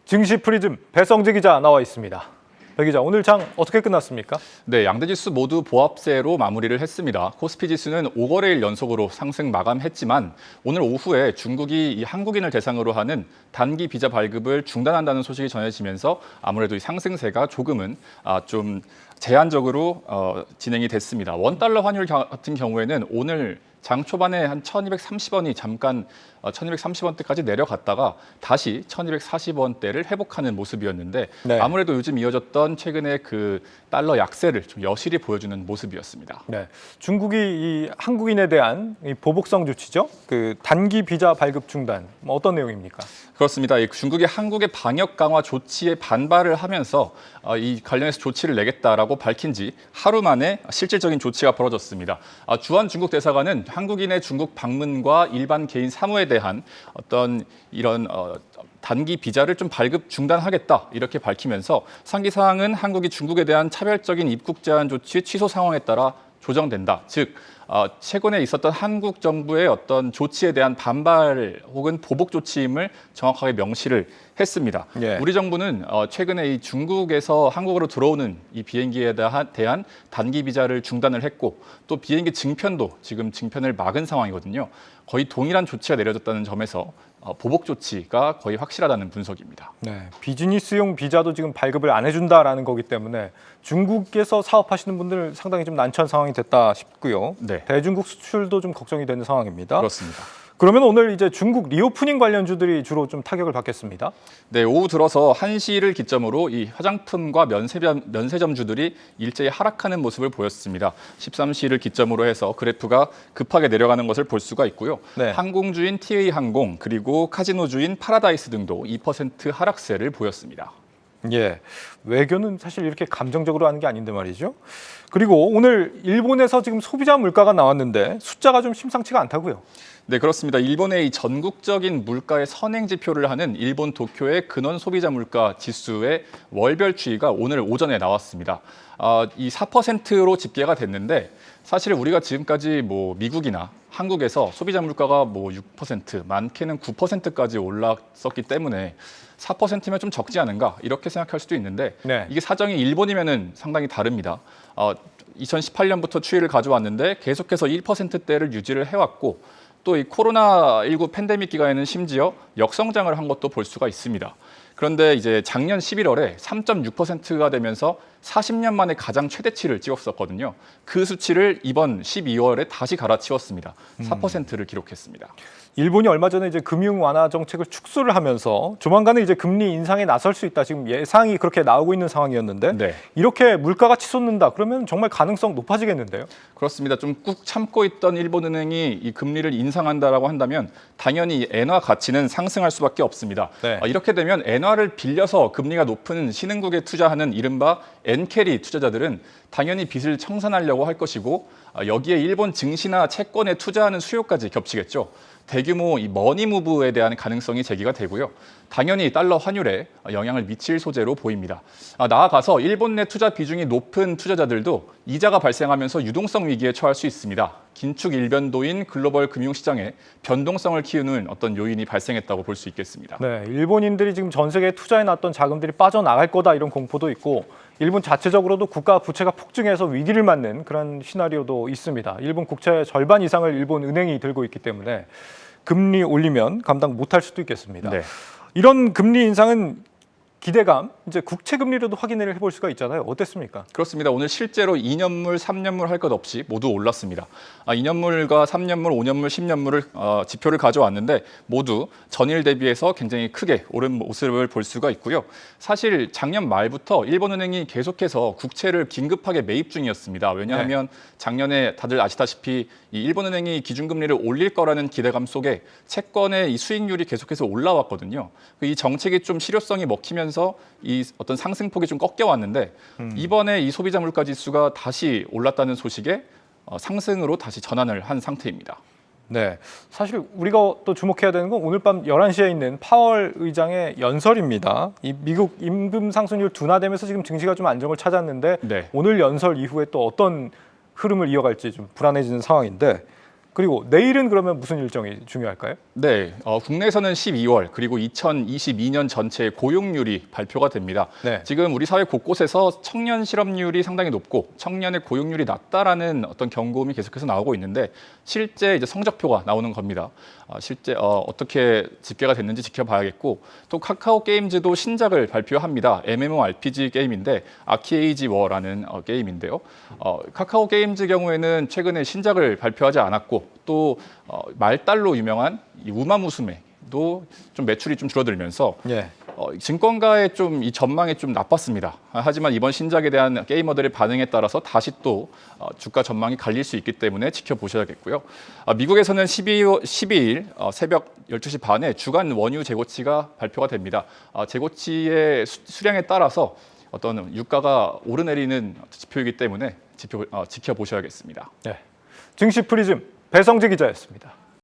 증시 프리즘 배성재 기자 나와 있습니다. 배 기자, 오늘 장 어떻게 끝났습니까? 네, 양대 지수 모두 보합세로 마무리를 했습니다. 코스피 지수는 5거래일 연속으로 상승 마감했지만 오늘 오후에 중국이 이 한국인을 대상으로 하는 단기 비자 발급을 중단한다는 소식이 전해지면서 아무래도 이 상승세가 조금은 좀 제한적으로 진행이 됐습니다. 원달러 환율 같은 경우에는 오늘 장 초반에 한 1230원이 잠깐 1230원대까지 내려갔다가 다시 1240원대를 회복하는 모습이었는데 네. 아무래도 요즘 이어졌던 최근의 그 달러 약세를 좀 여실히 보여주는 모습이었습니다. 네, 중국이 이 한국인에 대한 이 보복성 조치죠. 그 단기 비자 발급 중단, 어떤 내용입니까? 그렇습니다. 중국이 한국의 방역 강화 조치에 반발을 하면서 이 관련해서 조치를 내겠다라고 밝힌 지 하루 만에 실질적인 조치가 벌어졌습니다. 주한 중국 대사관은 한국인의 중국 방문과 일반 개인 사무에 대한 어떤 이런 단기 비자를 좀 발급 중단하겠다 이렇게 밝히면서 상기 사항은 한국이 중국에 대한 차별적인 입국 제한 조치 취소 상황에 따라 조정된다. 즉 최근에 있었던 한국 정부의 어떤 조치에 대한 반발 혹은 보복 조치임을 정확하게 명시를 했습니다. 예. 우리 정부는 최근에 이 중국에서 한국으로 들어오는 이 비행기에 대한 단기 비자를 중단을 했고 또 비행기 증편도 지금 증편을 막은 상황이거든요. 거의 동일한 조치가 내려졌다는 점에서 보복 조치가 거의 확실하다는 분석입니다. 네, 비즈니스용 비자도 지금 발급을 안 해준다라는 거기 때문에 중국에서 사업하시는 분들 상당히 좀 난처한 상황이 됐다 싶고요. 네. 대중국 수출도 좀 걱정이 되는 상황입니다. 그렇습니다. 그러면 오늘 이제 중국 리오프닝 관련주들이 주로 좀 타격을 받겠습니다. 네, 오후 들어서 1시를 기점으로 이 화장품과 면세점주들이 일제히 하락하는 모습을 보였습니다. 13시를 기점으로 해서 그래프가 급하게 내려가는 것을 볼 수가 있고요. 네. 항공주인 TA항공 그리고 카지노주인 파라다이스 등도 2% 하락세를 보였습니다. 예, 외교는 사실 이렇게 감정적으로 하는 게 아닌데 말이죠. 그리고 오늘 일본에서 지금 소비자 물가가 나왔는데 숫자가 좀 심상치가 않다고요. 네, 그렇습니다. 일본의 이 전국적인 물가의 선행 지표를 하는 일본 도쿄의 근원 소비자 물가 지수의 월별 추이가 오늘 오전에 나왔습니다. 이 4%로 집계가 됐는데 사실 우리가 지금까지 뭐 미국이나 한국에서 소비자 물가가 뭐 6%, 많게는 9%까지 올랐었기 때문에 4%면 좀 적지 않은가 이렇게 생각할 수도 있는데 네. 이게 사정이 일본이면은 상당히 다릅니다. 2018년부터 추이를 가져왔는데 계속해서 1%대를 유지를 해왔고 또 이 코로나19 팬데믹 기간에는 심지어 역성장을 한 것도 볼 수가 있습니다. 그런데 이제 작년 11월에 3.6%가 되면서 40년 만에 가장 최대치를 찍었었거든요. 그 수치를 이번 12월에 다시 갈아치웠습니다. 4%를 기록했습니다. 일본이 얼마 전에 이제 금융 완화 정책을 축소를 하면서 조만간에 이제 금리 인상에 나설 수 있다. 지금 예상이 그렇게 나오고 있는 상황이었는데 네. 이렇게 물가가 치솟는다. 그러면 정말 가능성 높아지겠는데요. 그렇습니다. 좀 꾹 참고 있던 일본은행이 이 금리를 인상한다라고 한다면 당연히 엔화 가치는 상승할 수밖에 없습니다. 네. 이렇게 되면 엔화를 빌려서 금리가 높은 신흥국에 투자하는 이른바 엔캐리 투자자들은 당연히 빚을 청산하려고 할 것이고 여기에 일본 증시나 채권에 투자하는 수요까지 겹치겠죠. 대규모 이 머니무브에 대한 가능성이 제기가 되고요. 당연히 달러 환율에 영향을 미칠 소재로 보입니다. 나아가서 일본 내 투자 비중이 높은 투자자들도 이자가 발생하면서 유동성 위기에 처할 수 있습니다. 긴축 일변도인 글로벌 금융시장에 변동성을 키우는 어떤 요인이 발생했다고 볼 수 있겠습니다. 네, 일본인들이 지금 전 세계에 투자해 놨던 자금들이 빠져나갈 거다 이런 공포도 있고 일본 자체적으로도 국가 부채가 폭증해서 위기를 맞는 그런 시나리오도 있습니다. 일본 국채의 절반 이상을 일본 은행이 들고 있기 때문에 금리 올리면 감당 못할 수도 있겠습니다. 네. 이런 금리 인상은 기대감, 이제 국채 금리로도 확인을 해볼 수가 있잖아요. 어땠습니까? 그렇습니다. 오늘 실제로 2년물, 3년물 할 것 없이 모두 올랐습니다. 2년물과 3년물, 5년물, 10년물을 지표를 가져왔는데 모두 전일 대비해서 굉장히 크게 오른 모습을 볼 수가 있고요. 사실 작년 말부터 일본은행이 계속해서 국채를 긴급하게 매입 중이었습니다. 왜냐하면 작년에 다들 아시다시피 이 일본은행이 기준금리를 올릴 거라는 기대감 속에 채권의 이 수익률이 계속해서 올라왔거든요. 이 정책이 좀 실효성이 먹히면서 이 어떤 상승폭이 좀 꺾여왔는데 이번에 이 소비자 물가 지수가 다시 올랐다는 소식에 상승으로 다시 전환을 한 상태입니다. 네, 사실 우리가 또 주목해야 되는 건 오늘 밤 11시에 있는 파월 의장의 연설입니다. 이 미국 임금 상승률 둔화되면서 지금 증시가 좀 안정을 찾았는데 네. 오늘 연설 이후에 또 어떤 흐름을 이어갈지 좀 불안해지는 상황인데 그리고 내일은 그러면 무슨 일정이 중요할까요? 네, 국내에서는 12월 그리고 2022년 전체의 고용률이 발표가 됩니다. 네. 지금 우리 사회 곳곳에서 청년 실업률이 상당히 높고 청년의 고용률이 낮다라는 어떤 경고음이 계속해서 나오고 있는데 실제 이제 성적표가 나오는 겁니다. 실제 어떻게 집계가 됐는지 지켜봐야겠고 또 카카오 게임즈도 신작을 발표합니다. MMORPG 게임인데 아키에이지 워라는 게임인데요. 카카오 게임즈 경우에는 최근에 신작을 발표하지 않았고 또 말달로 유명한 이 우마무스메도 좀 매출이 좀 줄어들면서 예. 증권가의 좀 이 전망이 좀 나빴습니다. 하지만 이번 신작에 대한 게이머들의 반응에 따라서 다시 또 주가 전망이 갈릴 수 있기 때문에 지켜보셔야겠고요. 미국에서는 12일 새벽 12시 반에 주간 원유 재고치가 발표가 됩니다. 재고치의 수량에 따라서 어떤 유가가 오르내리는 지표이기 때문에 지켜보셔야겠습니다. 네. 증시 프리즘 배성재 기자였습니다.